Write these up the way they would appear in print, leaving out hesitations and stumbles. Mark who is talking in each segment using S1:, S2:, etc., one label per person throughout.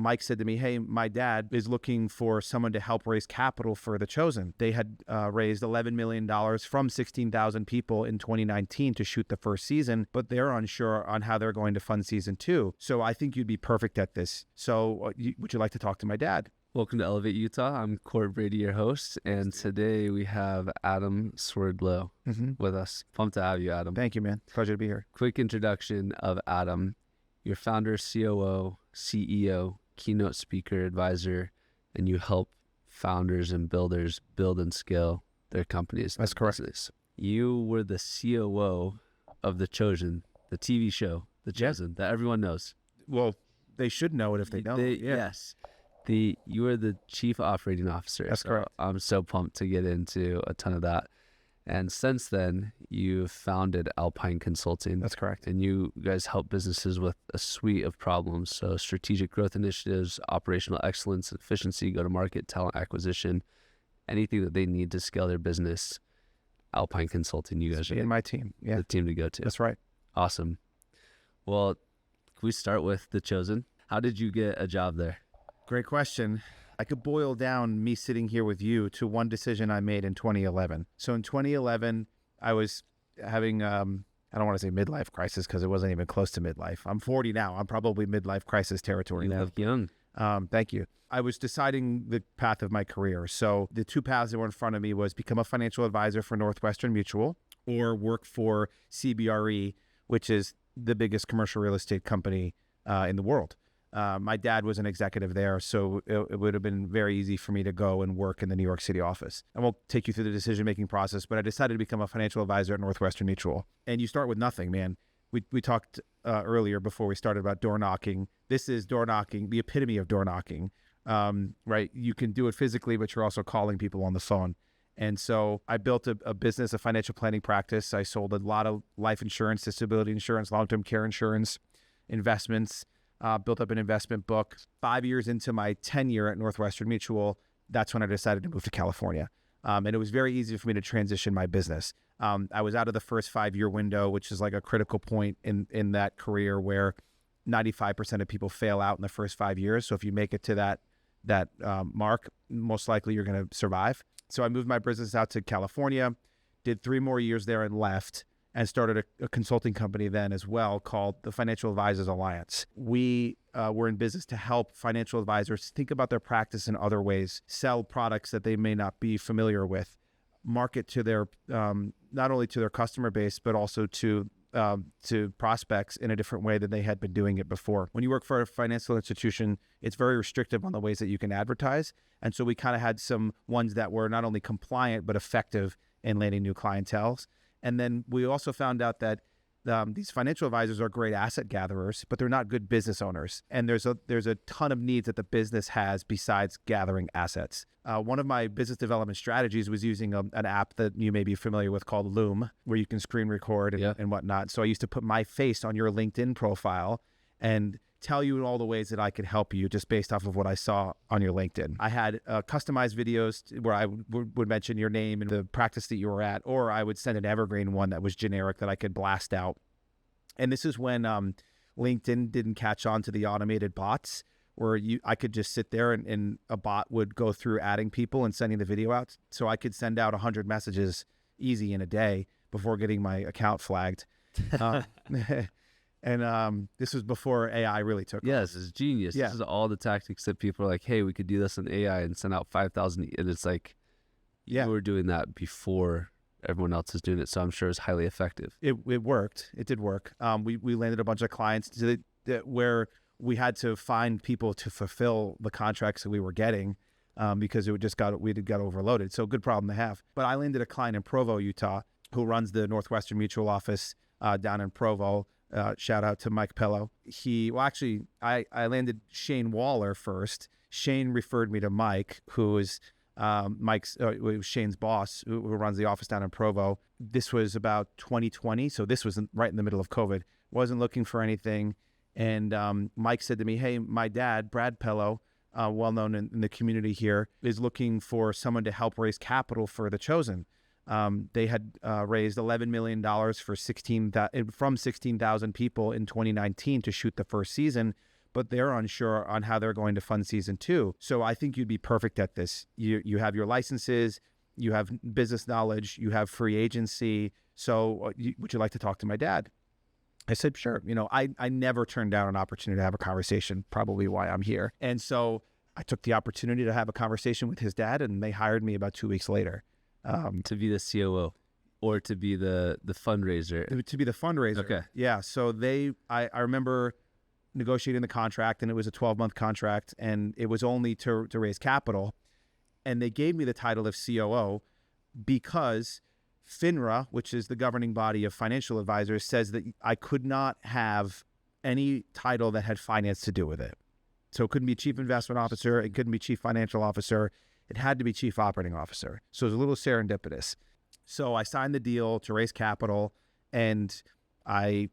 S1: Mike said to me, hey, my dad is looking for someone to help raise capital for The Chosen. They had raised $11 million from 16,000 people in 2019 to shoot the first season, but they're unsure on how they're going to fund season 2. So I think you'd be perfect at this. So would you like to talk to my dad?
S2: Welcome to Elevate Utah. I'm Court Brady, your host, and today we have Adam Swerdlow with us. Pumped to have you, Adam.
S1: Thank you, man. Pleasure to be here.
S2: Quick introduction of Adam. You're founder, COO, CEO, keynote speaker, advisor, and you help founders and builders build and scale their companies.
S1: That's correct.
S2: You were the COO of The Chosen, the TV show, The Chosen, that everyone knows.
S1: Well, they should know it if they don't.
S2: Yes. You are the chief operating officer.
S1: That's correct.
S2: I'm so pumped to get into a ton of that. And since then, you've founded Alpine Consulting.
S1: That's correct.
S2: And you guys help businesses with a suite of problems. So strategic growth initiatives, operational excellence, efficiency, go-to-market, talent acquisition, anything that they need to scale their business. Alpine Consulting, you guys are
S1: in my team. Yeah.
S2: The team to go to.
S1: That's right.
S2: Awesome. Well, can we start with The Chosen? How did you get a job there?
S1: Great question. I could boil down me sitting here with you to one decision I made in 2011. So in 2011, I was having, I don't want to say midlife crisis because it wasn't even close to midlife. I'm 40 now. I'm probably midlife crisis territory now.
S2: You look young.
S1: Thank you. I was deciding the path of my career. So the two paths that were in front of me was become a financial advisor for Northwestern Mutual or work for CBRE, which is the biggest commercial real estate company in the world. My dad was an executive there, so it would have been very easy for me to go and work in the New York City office. I won't take you through the decision-making process, but I decided to become a financial advisor at Northwestern Mutual. And you start with nothing, man. We talked earlier before we started about door knocking. This is door knocking, the epitome of door knocking, right? You can do it physically, but you're also calling people on the phone. And so I built a business, a financial planning practice. I sold a lot of life insurance, disability insurance, long-term care insurance, investments. Built up an investment book. 5 years into my tenure at Northwestern Mutual, that's when I decided to move to California. And it was very easy for me to transition my business. I was out of the first 5-year window, which is like a critical point in that career where 95% of people fail out in the first 5 years. So if you make it to that mark, most likely you're going to survive. So I moved my business out to California, did 3 more years there and left, and started a consulting company then as well called the Financial Advisors Alliance. We were in business to help financial advisors think about their practice in other ways, sell products that they may not be familiar with, market to their, not only to their customer base, but also to prospects in a different way than they had been doing it before. When you work for a financial institution, it's very restrictive on the ways that you can advertise. And so we kind of had some ones that were not only compliant, but effective in landing new clienteles. And then we also found out that these financial advisors are great asset gatherers, but they're not good business owners. And there's a ton of needs that the business has besides gathering assets. One of my business development strategies was using an app that you may be familiar with called Loom, where you can screen record and whatnot. So I used to put my face on your LinkedIn profile and tell you all the ways that I could help you just based off of what I saw on your LinkedIn. I had customized videos where I would mention your name and the practice that you were at, or I would send an evergreen one that was generic that I could blast out. And this is when LinkedIn didn't catch on to the automated bots where I could just sit there and a bot would go through adding people and sending the video out. So I could send out 100 messages easy in a day before getting my account flagged. And this was before AI really took off.
S2: Yes, it's genius.
S1: Yeah.
S2: This is all the tactics that people are like, hey, we could do this in AI and send out 5,000. And it's like, you were doing that before everyone else is doing it. So I'm sure it's highly effective.
S1: It worked. It did work. We landed a bunch of clients where we had to find people to fulfill the contracts that we were getting because we got overloaded. So good problem to have. But I landed a client in Provo, Utah, who runs the Northwestern Mutual office down in Provo. Shout out to Mike Pello. I landed Shane Waller first. Shane referred me to Mike, who is Shane's boss, who runs the office down in Provo. This was about 2020, so this was right in the middle of COVID. Wasn't looking for anything, and Mike said to me, "Hey, my dad, Brad Pello, well known in the community here, is looking for someone to help raise capital for The Chosen." They had raised $11 million from 16,000 people in 2019 to shoot the first season, but they're unsure on how they're going to fund season 2. So I think you'd be perfect at this. You have your licenses, you have business knowledge, you have free agency. So would you like to talk to my dad? I said, sure. I never turned down an opportunity to have a conversation, probably why I'm here. And so I took the opportunity to have a conversation with his dad, and they hired me about 2 weeks later.
S2: To be the COO or to be the fundraiser?
S1: To be the fundraiser.
S2: Okay.
S1: Yeah. So I remember negotiating the contract, and it was a 12-month contract, and it was only to raise capital. And they gave me the title of COO because FINRA, which is the governing body of financial advisors, says that I could not have any title that had finance to do with it. So it couldn't be chief investment officer. It couldn't be chief financial officer. It had to be chief operating officer. So it was a little serendipitous. So I signed the deal to raise capital, and I've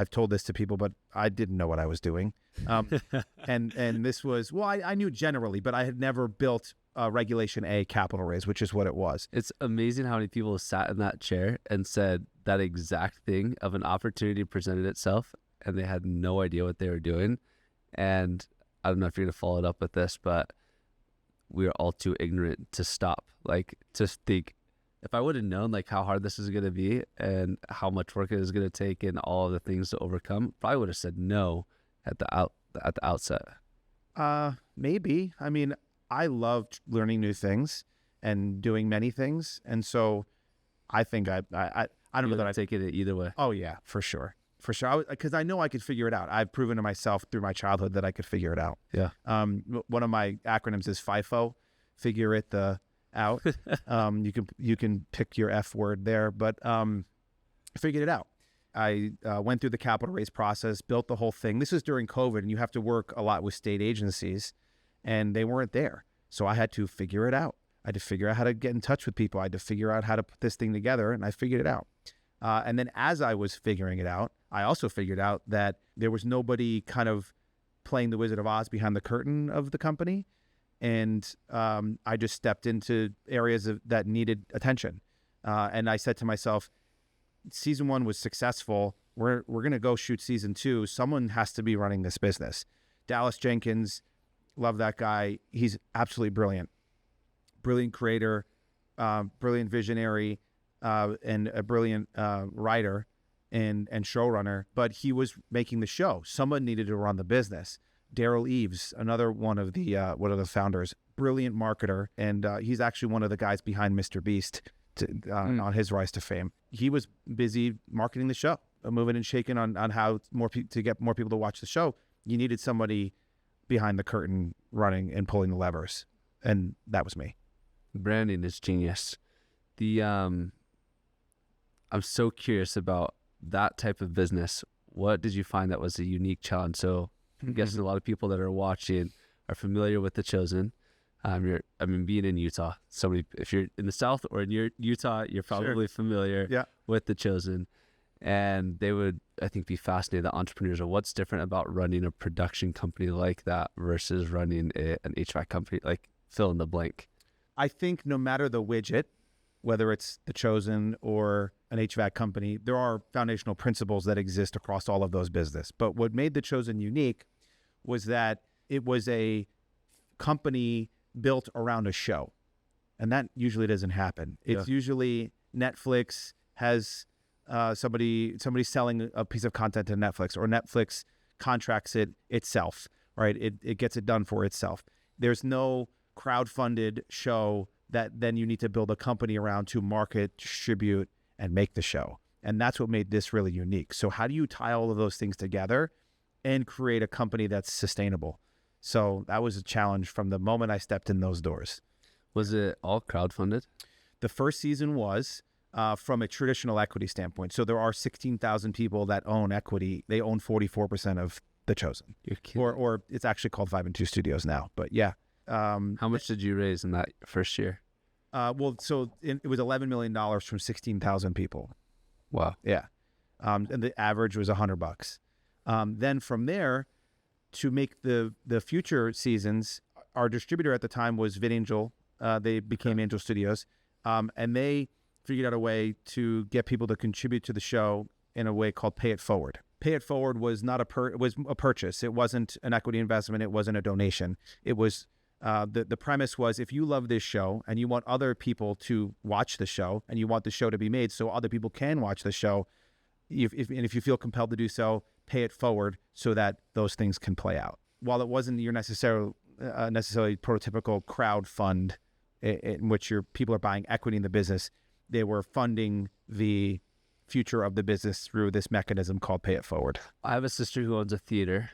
S1: told this to people, but I didn't know what I was doing. And this was, I knew generally, but I had never built a Regulation A capital raise, which is what it was.
S2: It's amazing how many people sat in that chair and said that exact thing of an opportunity presented itself, and they had no idea what they were doing. And I don't know if you're going to follow it up with this, but we are all too ignorant to stop, to think, if I would have known how hard this is going to be and how much work it is going to take and all of the things to overcome, probably would have said no at the outset.
S1: Maybe. I mean, I loved learning new things and doing many things, and so I think I don't know that I
S2: take it either way.
S1: Oh yeah, for sure, because I know I could figure it out. I've proven to myself through my childhood that I could figure it out.
S2: Yeah.
S1: One of my acronyms is FIFO, figure it out. You can pick your F word there, but I figured it out. I went through the capital raise process, built the whole thing. This is during COVID, and you have to work a lot with state agencies, and they weren't there. So I had to figure it out. I had to figure out how to get in touch with people. I had to figure out how to put this thing together, and I figured it out. And then as I was figuring it out, I also figured out that there was nobody kind of playing the Wizard of Oz behind the curtain of the company. And I just stepped into areas that needed attention. And I said to myself, season 1 was successful. We're going to go shoot season 2. Someone has to be running this business. Dallas Jenkins, love that guy. He's absolutely brilliant. Brilliant creator, brilliant visionary, and a brilliant writer and showrunner. But he was making the show. Someone needed to run the business. Daryl Eves, another one of the founders, brilliant marketer, and he's actually one of the guys behind Mr. Beast on his rise to fame. He was busy marketing the show, moving and shaking on how to get more people to watch the show. You needed somebody behind the curtain running and pulling the levers, and that was me.
S2: Branding is genius. I'm so curious about that type of business. What did you find that was a unique challenge? So I'm guessing a lot of people that are watching are familiar with The Chosen. Being in Utah, if you're in the South or in Utah, you're probably familiar with The Chosen. And they would, I think, be fascinated, the entrepreneurs, of what's different about running a production company like that versus running an HVAC company, fill in the blank.
S1: I think no matter the widget, whether it's The Chosen or an HVAC company, there are foundational principles that exist across all of those businesses. But what made The Chosen unique was that it was a company built around a show. And that usually doesn't happen. It's usually Netflix has somebody selling a piece of content to Netflix, or Netflix contracts it itself, right? It gets it done for itself. There's no crowd-funded show that then you need to build a company around to market, distribute, and make the show. And that's what made this really unique. So how do you tie all of those things together and create a company that's sustainable? So that was a challenge from the moment I stepped in those doors.
S2: Was it all crowdfunded?
S1: The first season was from a traditional equity standpoint. So there are 16,000 people that own equity. They own 44% of The Chosen.
S2: You're kidding.
S1: Or it's actually called 5 and 2 Studios now. But yeah.
S2: How much did you raise in that first year?
S1: It was $11 million from 16,000 people.
S2: Wow.
S1: Yeah. And the average was $100. Then from there, to make the future seasons, our distributor at the time was VidAngel. They became Angel Studios. And they figured out a way to get people to contribute to the show in a way called Pay It Forward. Pay It Forward was not was a purchase. It wasn't an equity investment. It wasn't a donation. It was the premise was, if you love this show and you want other people to watch the show and you want the show to be made so other people can watch the show, and if you feel compelled to do so, pay it forward so that those things can play out. While it wasn't your necessarily prototypical crowd fund in which your people are buying equity in the business, they were funding the future of the business through this mechanism called Pay It Forward.
S2: I have a sister who owns a theater,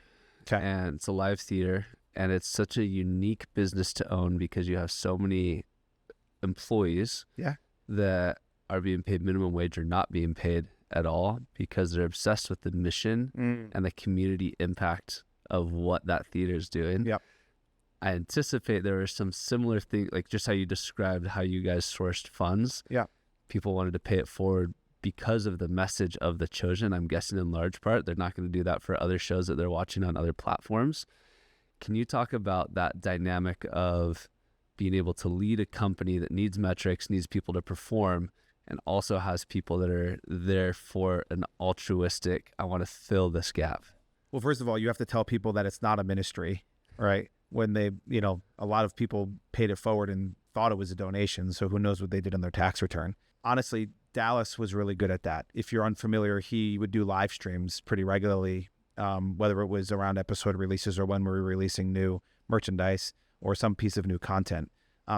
S2: and it's a live theater, and it's such a unique business to own because you have so many employees that are being paid minimum wage or not being paid at all because they're obsessed with the mission and the community impact of what that theater is doing.
S1: Yep.
S2: I anticipate there are some similar things, like just how you described how you guys sourced funds.
S1: Yeah.
S2: People wanted to pay it forward because of the message of The Chosen. I'm guessing in large part, they're not going to do that for other shows that they're watching on other platforms. Can you talk about that dynamic of being able to lead a company that needs metrics, needs people to perform, and also has people that are there for an altruistic, I want to fill this gap?
S1: Well, first of all, you have to tell people that it's not a ministry, right? When they, a lot of people paid it forward and thought it was a donation, so who knows what they did on their tax return. Honestly, Dallas was really good at that. If you're unfamiliar, he would do live streams pretty regularly, whether it was around episode releases or when we were releasing new merchandise or some piece of new content.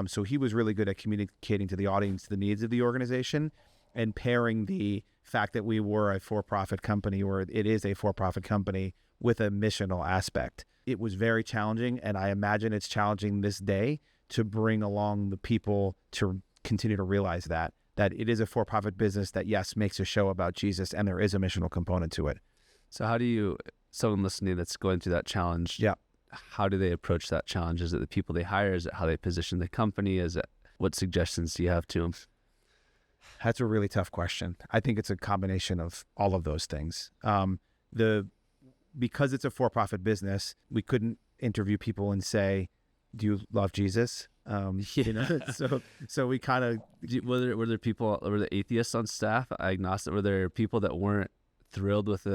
S1: So he was really good at communicating to the audience the needs of the organization and pairing the fact that we were a for-profit company, or it is a for-profit company, with a missional aspect. It was very challenging, and I imagine it's challenging this day to bring along the people to continue to realize that it is a for-profit business that, yes, makes a show about Jesus, and there is a missional component to it.
S2: So how do you, someone listening that's going through that challenge, how do they approach that challenge? Is it the people they hire? Is it how they position the company? Is it, what suggestions do you have to them?
S1: That's a really tough question. I think it's a combination of all of those things. Because it's a for-profit business, we couldn't interview people and say, do you love Jesus? So we kind of...
S2: Were there people, were there atheists on staff, agnostic? Were there people that weren't thrilled with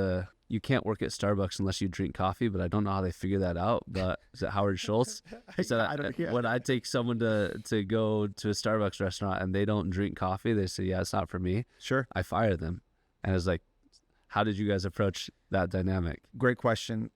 S2: you can't work at Starbucks unless you drink coffee, but I don't know how they figure that out. But is it Howard Schultz? He said, when I take someone to go to a Starbucks restaurant and they don't drink coffee, they say, yeah, it's not for me.
S1: Sure.
S2: I fire them. And it's like, how did you guys approach that dynamic?
S1: Great question.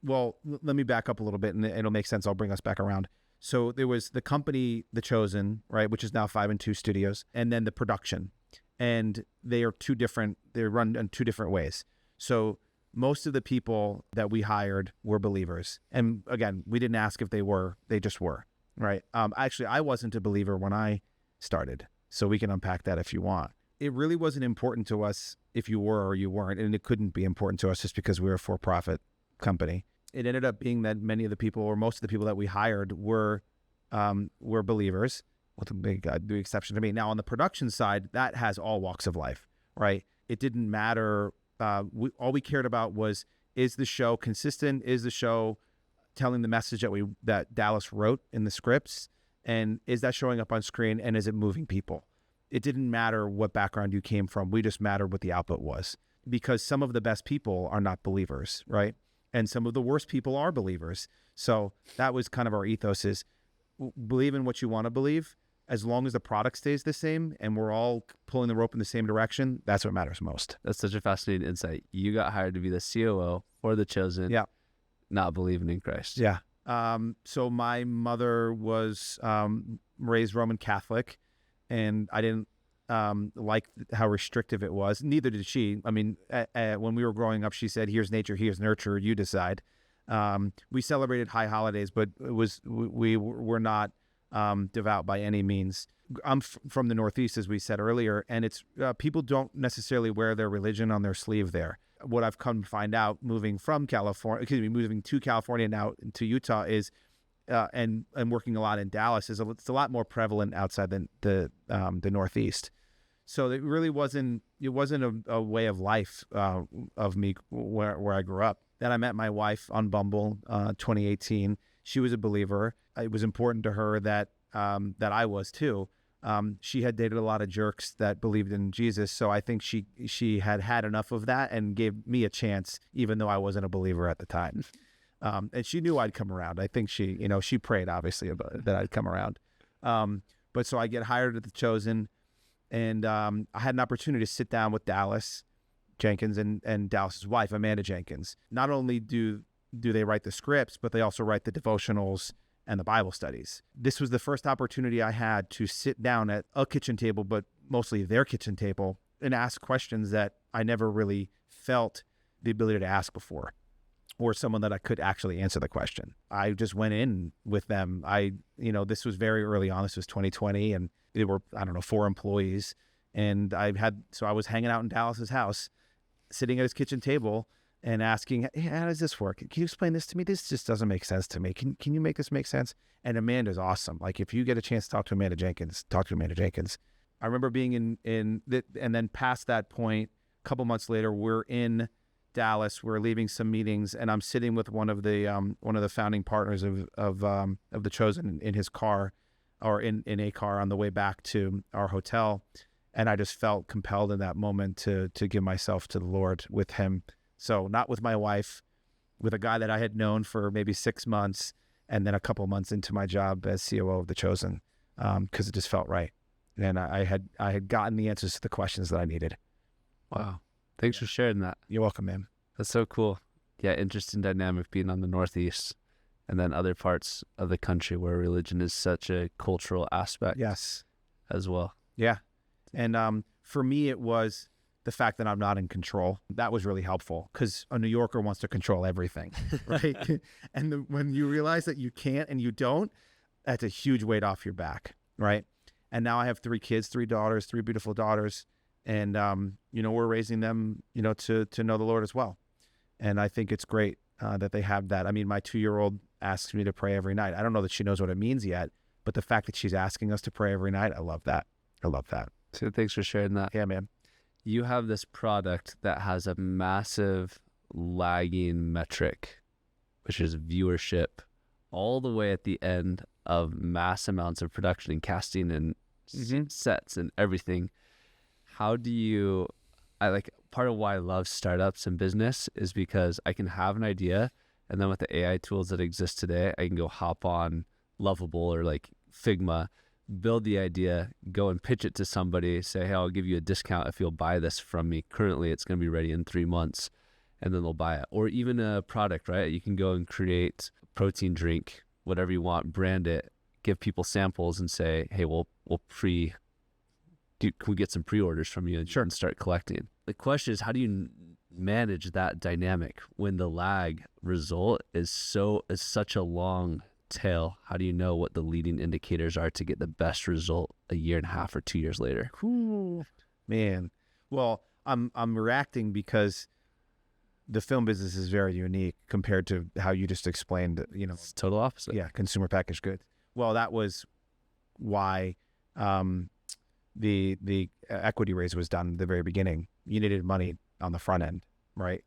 S1: Well, let me back up a little bit and it'll make sense. I'll bring us back around. So there was the company, The Chosen, right, which is now 5 and 2 studios, and then the production. And they run in two different ways. So most of the people that we hired were believers. And again, we didn't ask if they were, they just were, right? Actually, I wasn't a believer when I started. So we can unpack that if you want. It really wasn't important to us if you were or you weren't, and it couldn't be important to us just because we were a for-profit company. It ended up being that many of the people, or most of the people that we hired, were believers, with a big the exception to me. Now, on the production side, that has all walks of life, right? It didn't matter. All we cared about was, is the show consistent? Is the show telling the message that Dallas wrote in the scripts? And is that showing up on screen? And is it moving people? It didn't matter what background you came from. We just mattered what the output was, because some of the best people are not believers, right? And some of the worst people are believers. So that was kind of our ethos, is believe in what you want to believe. As long as the product stays the same and we're all pulling the rope in the same direction, that's what matters most.
S2: That's such a fascinating insight. You got hired to be the COO for The Chosen, not believing in Christ.
S1: Yeah. So my mother was raised Roman Catholic, and I didn't like how restrictive it was. Neither did she. I mean, when we were growing up, she said, here's nature, here's nurture, you decide. We celebrated high holidays, but we were not devout by any means. I'm from the Northeast, as we said earlier, and it's people don't necessarily wear their religion on their sleeve there. What I've come to find out moving to California now to Utah is, and working a lot in Dallas, is it's a lot more prevalent outside the Northeast. So it really wasn't a way of life of me where I grew up. Then I met my wife on Bumble, 2018. She was a believer. It was important to her that I was too. She had dated a lot of jerks that believed in Jesus, so I think she had enough of that and gave me a chance, even though I wasn't a believer at the time. And she knew I'd come around. I think she prayed obviously about that I'd come around. But so I get hired at The Chosen, and I had an opportunity to sit down with Dallas Jenkins and Dallas's wife, Amanda Jenkins. Not only do they write the scripts, but they also write the devotionals and the Bible studies. This was the first opportunity I had to sit down at a kitchen table, but mostly their kitchen table, and ask questions that I never really felt the ability to ask before, or someone that I could actually answer the question. I just went in with them. This was very early on. This was 2020, and there were, 4 employees. And I was hanging out in Dallas's house, sitting at his kitchen table and asking, hey, how does this work? Can you explain this to me? This just doesn't make sense to me. Can you make this make sense? And Amanda's awesome. Like, if you get a chance to talk to Amanda Jenkins, talk to Amanda Jenkins. I remember being and then past that point, a couple months later, we're in Dallas. We're leaving some meetings, and I'm sitting with one of the founding partners of The Chosen in his car, or in a car on the way back to our hotel. And I just felt compelled in that moment to give myself to the Lord with him. So not with my wife, with a guy that I had known for maybe 6 months, and then a couple months into my job as COO of The Chosen, because it just felt right. And I had gotten the answers to the questions that I needed.
S2: Wow. Thanks for sharing that.
S1: You're welcome, man.
S2: That's so cool. Yeah, interesting dynamic being on the Northeast and then other parts of the country where religion is such a cultural aspect.
S1: Yes.
S2: As well.
S1: Yeah. And for me, it was the fact that I'm not in control. That was really helpful, because a New Yorker wants to control everything, right? And when you realize that you can't and you don't, that's a huge weight off your back, right? And now I have 3 kids, 3 daughters, 3 beautiful daughters. And, we're raising them, to know the Lord as well. And I think it's great that they have that. I mean, my 2-year-old asks me to pray every night. I don't know that she knows what it means yet, but the fact that she's asking us to pray every night, I love that.
S2: So thanks for sharing that.
S1: Yeah, man.
S2: You have this product that has a massive lagging metric, which is viewership, all the way at the end of mass amounts of production and casting and sets and everything. How do you, part of why I love startups and business is because I can have an idea, and then with the AI tools that exist today, I can go hop on Lovable or like Figma, build the idea, go and pitch it to somebody, say, hey, I'll give you a discount if you'll buy this from me. Currently, it's going to be ready in 3 months, and then they'll buy it. Or even a product, right? You can go and create a protein drink, whatever you want, brand it, give people samples and say, hey, can we get some pre-orders from you and,
S1: sure,
S2: and start collecting? The question is, how do you manage that dynamic when the lag result is such a long tail? How do you know what the leading indicators are to get the best result a year and a half or 2 years later?
S1: Cool, man. Well, I'm reacting because the film business is very unique compared to how you just explained.
S2: It's total opposite.
S1: Yeah, consumer packaged goods. Well, that was why the equity raise was done at the very beginning. You needed money on the front end, right?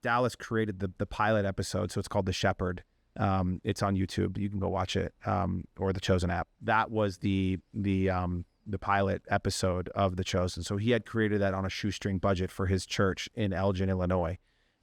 S1: Dallas created the pilot episode, so it's called The Shepherd. It's on YouTube. You can go watch it, or the Chosen app. That was the pilot episode of The Chosen. So he had created that on a shoestring budget for his church in Elgin, Illinois,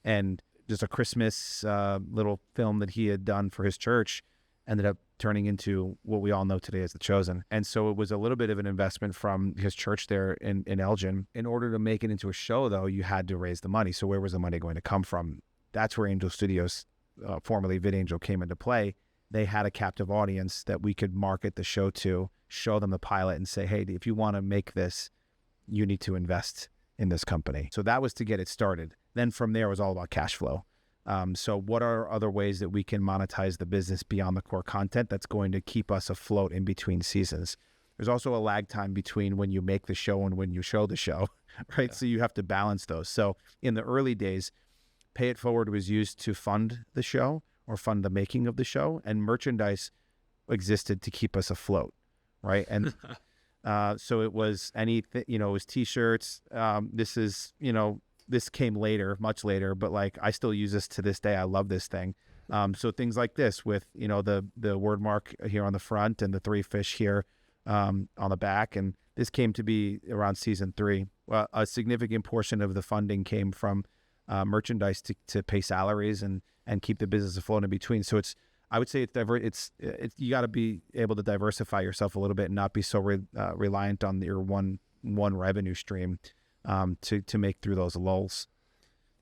S1: and just a Christmas little film that he had done for his church ended up turning into what we all know today as The Chosen. And so it was a little bit of an investment from his church there in Elgin. In order to make it into a show, though, you had to raise the money. So where was the money going to come from? That's where Angel Studios, formerly VidAngel, came into play. They had a captive audience that we could market the show to, show them the pilot and say, hey, if you want to make this, you need to invest in this company. So that was to get it started. Then from there, it was all about cash flow. So what are other ways that we can monetize the business beyond the core content that's going to keep us afloat in between seasons? There's also a lag time between when you make the show and when you show the show, right? Yeah. So you have to balance those. So in the early days, Pay It Forward was used to fund the show or fund the making of the show, and merchandise existed to keep us afloat, right? And so it was anything, it was T-shirts. This came later, much later, but like I still use this to this day. I love this thing. So things like this with, the word mark here on the front and the 3 fish here on the back. And this came to be around season 3. Well, a significant portion of the funding came from merchandise to pay salaries and keep the business afloat in between. So I would say it's you got to be able to diversify yourself a little bit and not be so reliant on your one revenue stream to make through those lulls.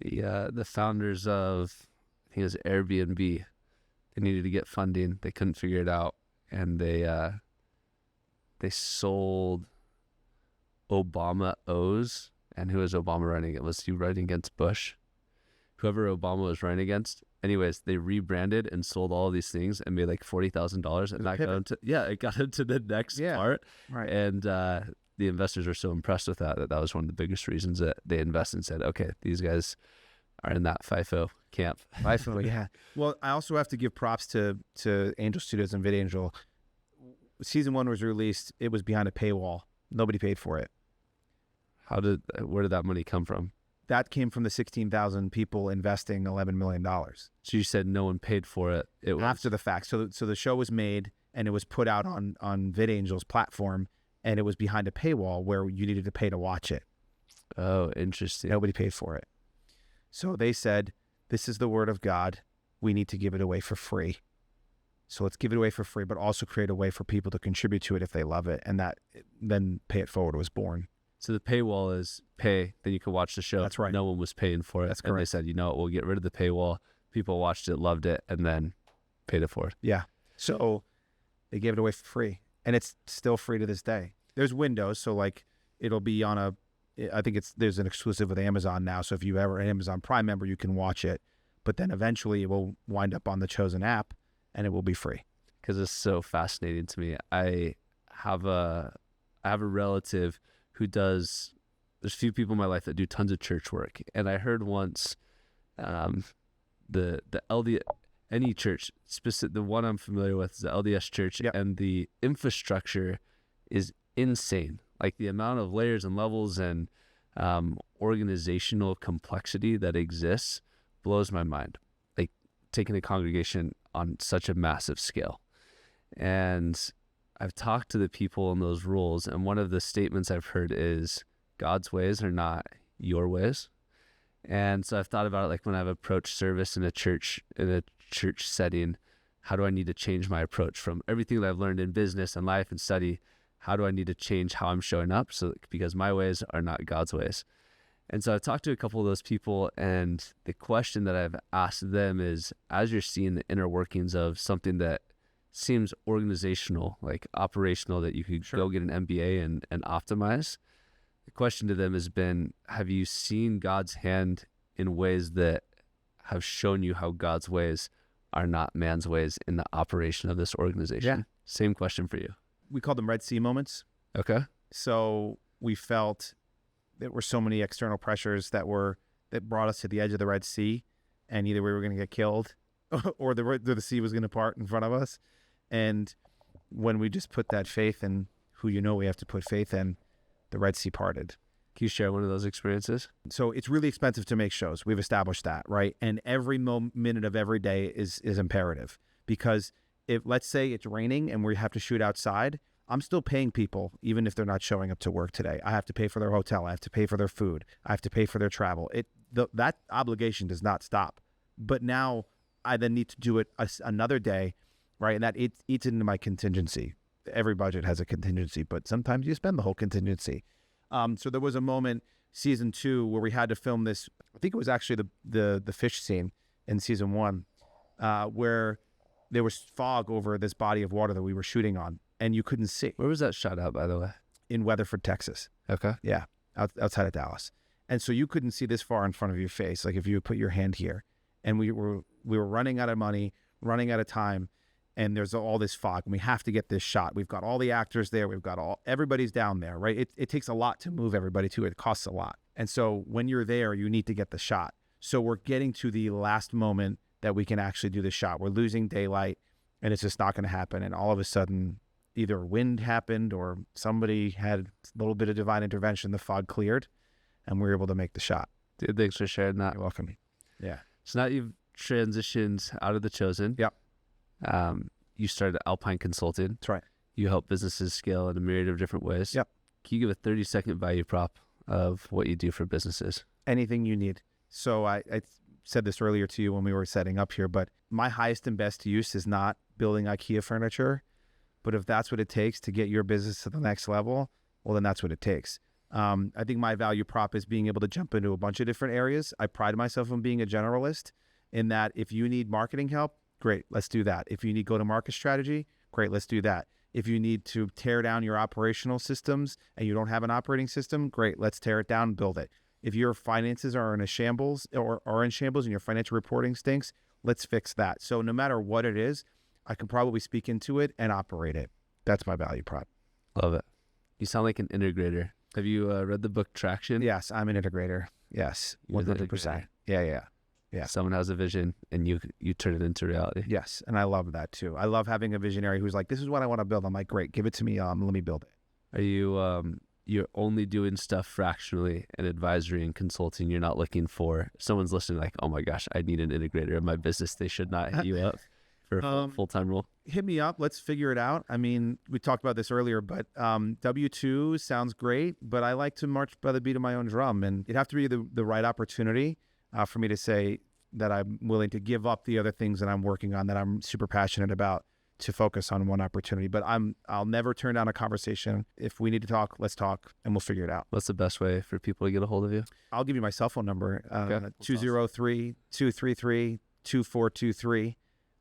S2: The founders of, I think it was Airbnb, they needed to get funding. They couldn't figure it out, and they sold Obama O's. And who was Obama running against? Was he running against Bush? Whoever Obama was running against. Anyways, they rebranded and sold all of these things and made like $40,000, and that it got into the next part.
S1: Right.
S2: And the investors were so impressed with that was one of the biggest reasons that they invested and said, okay, these guys are in that FIFO camp.
S1: FIFO, yeah. Well, I also have to give props to Angel Studios and VidAngel. Season 1 was released. It was behind a paywall. Nobody paid for it.
S2: Where did that money come from?
S1: That came from the 16,000 people investing $11 million.
S2: So you said no one paid for it. It was
S1: after the fact. So the show was made and it was put out on VidAngel's platform, and it was behind a paywall where you needed to pay to watch it.
S2: Oh, interesting.
S1: Nobody paid for it. So they said, this is the word of God. We need to give it away for free. So let's give it away for free, but also create a way for people to contribute to it if they love it. And then Pay It Forward was born.
S2: So the paywall is pay, then you can watch the show.
S1: That's right.
S2: No one was paying for it.
S1: That's correct.
S2: And they said, we'll get rid of the paywall. People watched it, loved it, and then paid it forward.
S1: Yeah. So they gave it away for free, and it's still free to this day. There's windows, so like it'll be on I think there's an exclusive with Amazon now. So if you ever an Amazon Prime member, you can watch it, but then eventually it will wind up on the chosen app and it will be free.
S2: Because it's so fascinating to me. I have a relative who there's a few people in my life that do tons of church work. And I heard once the any church, the one I'm familiar with is the LDS church, and the infrastructure is insane. Like the amount of layers and levels and organizational complexity that exists blows my mind. Like taking a congregation on such a massive scale. And I've talked to the people in those roles, and one of the statements I've heard is God's ways are not your ways. And so I've thought about it, like when I've approached service in a church setting, how do I need to change my approach from everything that I've learned in business and life and study? How do I need to change how I'm showing up? Because my ways are not God's ways. And so I've talked to a couple of those people, and the question that I've asked them is, as you're seeing the inner workings of something that seems organizational, like operational, that you could go get an MBA and optimize, the question to them has been, have you seen God's hand in ways that have shown you how God's ways are not man's ways in the operation of this organization?
S1: Yeah.
S2: Same question for you.
S1: We call them Red Sea moments.
S2: Okay.
S1: So we felt there were so many external pressures that brought us to the edge of the Red Sea, and either we were going to get killed or the sea was going to part in front of us. And when we just put that faith in who we have to put faith in, the Red Sea parted.
S2: Can you share one of those experiences?
S1: So it's really expensive to make shows. We've established that, right? And every minute of every day is imperative, because if, let's say it's raining and we have to shoot outside, I'm still paying people even if they're not showing up to work today. I have to pay for their hotel. I have to pay for their food. I have to pay for their travel. That obligation does not stop. But now I then need to do it another day, right? And that it eats into my contingency. Every budget has a contingency, but sometimes you spend the whole contingency. So there was a moment, season 2, where we had to film this. I think it was actually the fish scene in season 1, where there was fog over this body of water that we were shooting on, and you couldn't see.
S2: Where was that shot at, by the way?
S1: In Weatherford, Texas.
S2: Okay.
S1: Yeah, outside of Dallas. And so you couldn't see this far in front of your face, like if you put your hand here. And we were running out of money, running out of time, and there's all this fog, and we have to get this shot. We've got all the actors there. We've got everybody's down there, right? It takes a lot to move everybody too. It costs a lot. And so when you're there, you need to get the shot. So we're getting to the last moment that we can actually do the shot. We're losing daylight, and it's just not going to happen. And all of a sudden, either wind happened or somebody had a little bit of divine intervention. The fog cleared, and we were able to make the shot.
S2: Dude, thanks for sharing that.
S1: You're welcome. Yeah.
S2: So now transitioned out of the Chosen.
S1: Yep.
S2: You started Alpine Consulting.
S1: That's right.
S2: You help businesses scale in a myriad of different ways.
S1: Yep.
S2: Can you give a 30-second value prop of what you do for businesses?
S1: Anything you need. So I said this earlier to you when we were setting up here, but my highest and best use is not building IKEA furniture. But if that's what it takes to get your business to the next level, well, then that's what it takes. I think my value prop is being able to jump into a bunch of different areas. I pride myself on being a generalist in that if you need marketing help, great, let's do that. If you need go-to-market strategy, great, let's do that. If you need to tear down your operational systems and you don't have an operating system, great, let's tear it down and build it. If your finances are in a shambles or are in shambles and your financial reporting stinks, let's fix that. So no matter what it is, I can probably speak into it and operate it. That's my value prop.
S2: Love it. You sound like an integrator. Have you read the book Traction?
S1: Yes, I'm an integrator. Yes,
S2: You're the
S1: 100%.
S2: integrator.
S1: Yeah.
S2: Someone has a vision and you turn it into reality.
S1: Yes, and I love that too. I love having a visionary who's like, this is what I want to build. I'm like, great, give it to me. Let me build it.
S2: Are you you're only doing stuff fractionally and advisory and consulting? You're not looking for, someone's listening like, oh my gosh, I need an integrator in my business. They should not hit you up for a full-time role.
S1: Hit me up. Let's figure it out. I mean, we talked about this earlier, but W-2 sounds great, but I like to march by the beat of my own drum, and it'd have to be the right opportunity for me to say that I'm willing to give up the other things that I'm working on that I'm super passionate about to focus on one opportunity. But I'll never turn down a conversation. If we need to talk, let's talk and we'll figure it out.
S2: What's the best way for people to get a hold of you?
S1: I'll give you my cell phone number,
S2: Okay.
S1: 203-233-2423,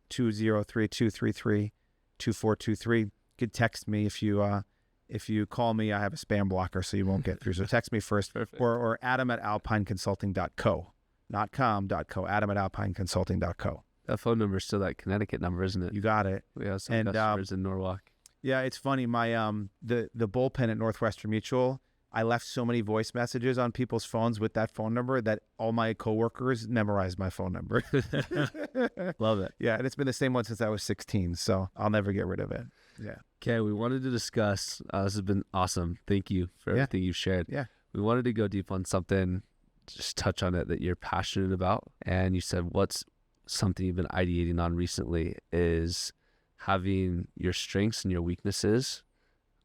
S1: 203-233-2423. You could text me if you call me. I have a spam blocker, so you won't get through. So text me first.
S2: Perfect.
S1: Or adam@alpineconsulting.co, not com.co, adam@alpineconsulting.co.
S2: That phone number is still that Connecticut number, isn't it?
S1: You got it.
S2: We have some
S1: And,
S2: customers in Norwalk.
S1: Yeah, it's funny. My the bullpen at Northwestern Mutual, I left so many voice messages on people's phones with that phone number that all my coworkers memorized my phone number.
S2: Love it.
S1: Yeah, and it's been the same one since I was 16, so I'll never get rid of it. Yeah.
S2: Okay, we wanted to discuss, this has been awesome. Thank you for everything you've shared.
S1: Yeah.
S2: We wanted to go deep on something, just touch on it that you're passionate about. And you said what's something you've been ideating on recently is having your strengths and your weaknesses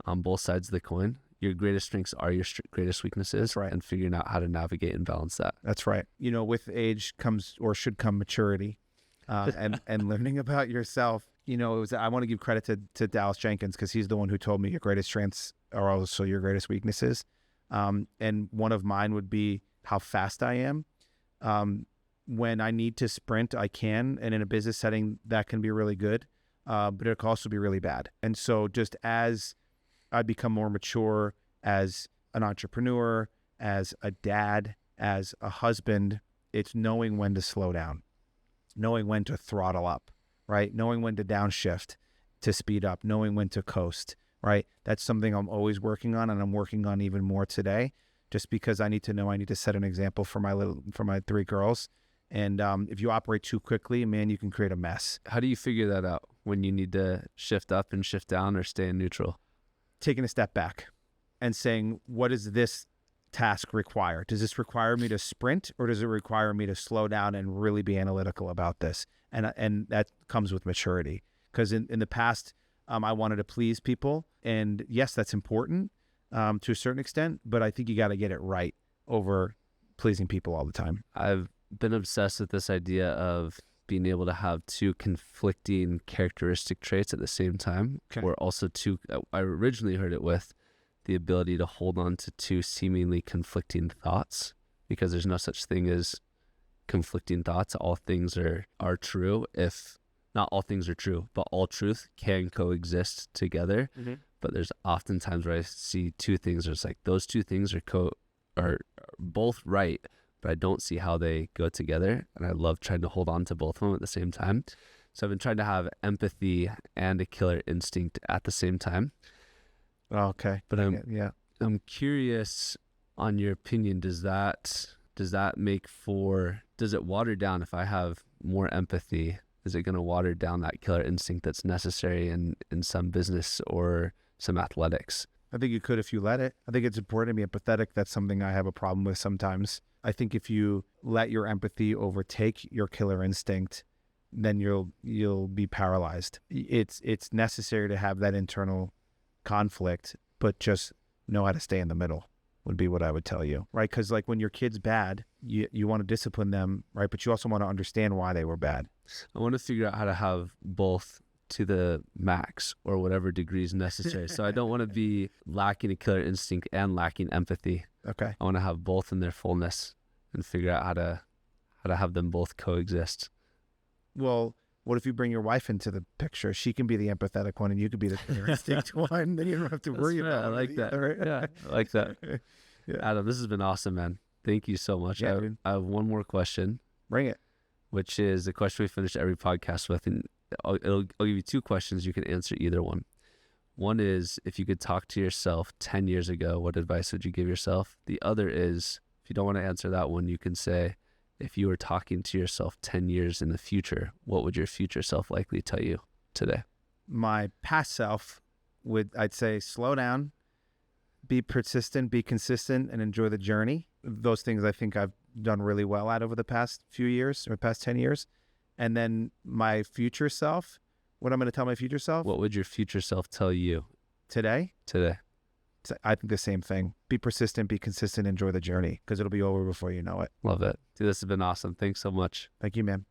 S2: on both sides of the coin. Your greatest strengths are your greatest weaknesses.
S1: That's right.
S2: And figuring out how to navigate and balance that.
S1: That's right. You know, with age comes or should come maturity, and learning about yourself. You know, I want to give credit to Dallas Jenkins because he's the one who told me your greatest strengths are also your greatest weaknesses. And one of mine would be how fast I am. When I need to sprint, I can, and in a business setting, that can be really good, but it can also be really bad. And so just as I become more mature as an entrepreneur, as a dad, as a husband, it's knowing when to slow down, knowing when to throttle up, right? Knowing when to downshift, to speed up, knowing when to coast, right? That's something I'm always working on, and I'm working on even more today, just because I need to set an example for my three girls. And if you operate too quickly, man, you can create a mess.
S2: How do you figure that out when you need to shift up and shift down or stay in neutral?
S1: Taking a step back and saying, what does this task require? Does this require me to sprint, or does it require me to slow down and really be analytical about this? And that comes with maturity. Because in the past, I wanted to please people. And yes, that's important to a certain extent, but I think you got to get it right over pleasing people all the time.
S2: I've been obsessed with this idea of being able to have two conflicting characteristic traits at the same time, or also I originally heard it with the ability to hold on to two seemingly conflicting thoughts, because there's no such thing as conflicting thoughts. All things are true. If not all things are true, but all truth can coexist together. Mm-hmm. But there's often times where I see two things, it's like those two things are both right, but I don't see how they go together. And I love trying to hold on to both of them at the same time. So I've been trying to have empathy and a killer instinct at the same time.
S1: Okay.
S2: But I'm curious on your opinion. Does it water down if I have more empathy? Is it going to water down that killer instinct that's necessary in some business or some athletics?
S1: I think you could if you let it. I think it's important to be empathetic. That's something I have a problem with sometimes. I think if you let your empathy overtake your killer instinct, then you'll be paralyzed. It's necessary to have that internal conflict, but just know how to stay in the middle would be what I would tell you, right? Because like when your kid's bad, you want to discipline them, right? But you also want to understand why they were bad.
S2: I want to figure out how to have both to the max or whatever degree is necessary. So I don't want to be lacking a killer instinct and lacking empathy.
S1: Okay.
S2: I want to have both in their fullness and figure out how to have them both coexist.
S1: Well, what if you bring your wife into the picture? She can be the empathetic one and you could be the killer instinct one. Then you don't have to worry about it.
S2: I like that.
S1: Right?
S2: Yeah, I like that.
S1: Yeah.
S2: Adam, this has been awesome, man. Thank you so much.
S1: Yeah, dude.
S2: I have one more question,
S1: Bring it.
S2: which is the question we finish every podcast with. And I'll give you two questions. You can answer either one. One is, if you could talk to yourself 10 years ago, what advice would you give yourself? The other is, if you don't want to answer that one, you can say, if you were talking to yourself 10 years in the future, what would your future self likely tell you today?
S1: My past self would, I'd say, slow down, be persistent, be consistent, and enjoy the journey. Those things I think I've done really well at over the past few years or past 10 years. And then my future self, what I'm going to tell my future self
S2: What would your future self tell you
S1: today,
S2: today?
S1: I think the same thing. Be persistent, be consistent, enjoy the journey, because it'll be over before you know it.
S2: Love it. Dude, this has been awesome. Thanks so much.
S1: Thank you, man.